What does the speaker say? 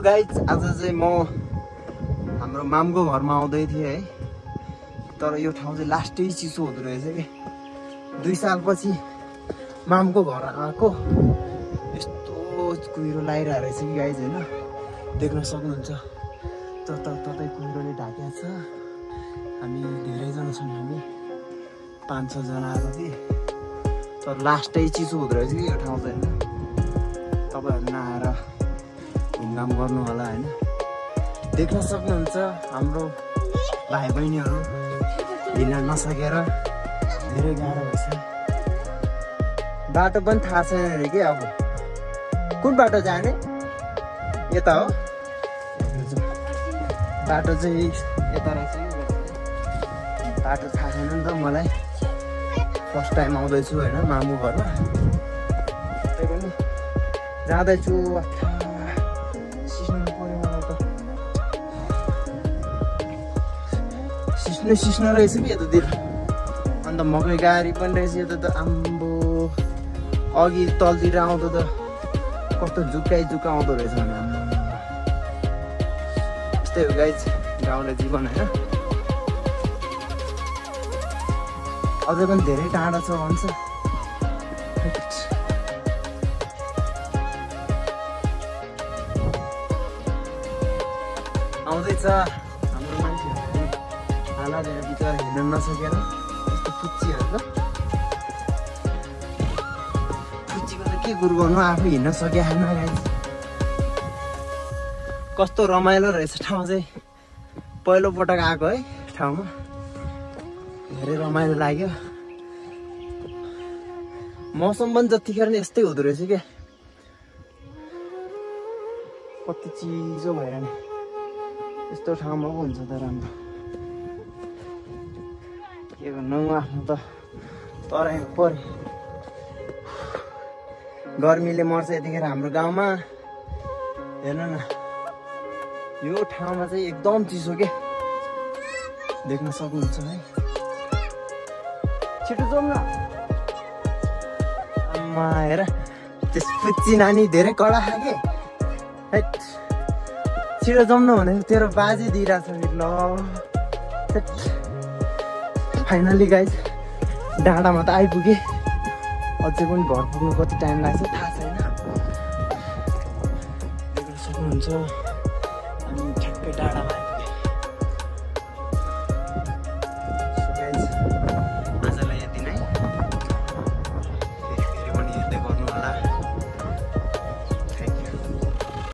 Guys आज चाहिँ म हाम्रो मामको घरमा आउँदै थिएँ है। तर यो ठाउँ चाहिँ लास्टै चिसो हुँदो रहेछ कि 2 सालपछि मामको घर आएको यस्तो कुहिरो लागिरहेको रहेछ कि गाइज होइन, देख्न सक्नुहुन्छ। ततै कुहिरोले ढाकेको छ। हामी धेरैजना छौँ, हामी 5-6 जना आएको थिएँ। तर लास्टै चिसो हुँदो रहेछ कि यो ठाउँ चाहिँ होइन। तपाईँहरू नआएर घुमघाम गर्नु होला होइन। देख्न सक्नुहुन्छ हाम्रो भाइ बहिनीहरू हिँड्न नसकेर धेरै गाह्रो भएछ। बाटो पनि थाहा छैन अरे कि अब कुन बाटो जाने, यता हो बाटो चाहिँ यता रहेछ कि बाटो थाहा छैन नि त मलाई। फर्स्ट टाइम आउँदैछु होइन मामु घरमा। त्यही पनि जाँदैछु। सिस्नु पऱ्यो मलाई त, सिस्नु रहेछ कि यतातिर। अन्त मकै गाडी पनि रहेछ यता त। आम्बो अघि तलतिर आउँदो त कस्तो जुक्का आउँदो रहेछ भने आम्बो। यस्तै हो गाइज गाउँले जीवन होइन। अझै पनि धेरै टाढा छ भन्छ। आउँदैछ हाम्रो मान्छेहरू हाला धेरै बिचरा हिँड्न नसकेर यस्तो फुच्चीहरू त। फुच्चीको त के कुरो गर्नु, आफू हिँड्न सके छैन गाइज। कस्तो रमाइलो रहेछ ठाउँ चाहिँ। पहिलोपटक आएको है ठाउँमा, धेरै रमाइलो लाग्यो। मौसम पनि जतिखेर नि यस्तै हुँदो रहेछ क्या, कति चिसो भएर नि। यस्तो ठाउँमा पो हुन्छ त राम्रो। के गर्नु आफ्नो त तराईमा पऱ्यो। गर्मीले मर्छ यतिखेर हाम्रो गाउँमा। हेर्नु न यो ठाउँमा चाहिँ एकदम चिसो के, देख्न सक्नुहुन्छ है। छिटो जाउँ न। आम्मा हेर त्यस फुच्ची नानी धेरै कडा खाके। हैट छिटो जाउँ न भनेको तेरो बाजे दिइरहेछ फेरि। ल फाइनली गाइज डाँडामा त आइपुगेँ। अझै पनि घर पुग्नु कति टाइम लाग्छ थाहा छैन। देख्न सक्नुहुन्छ हामी ठ्याक्कै डाँडामा आइपुग्यौँ।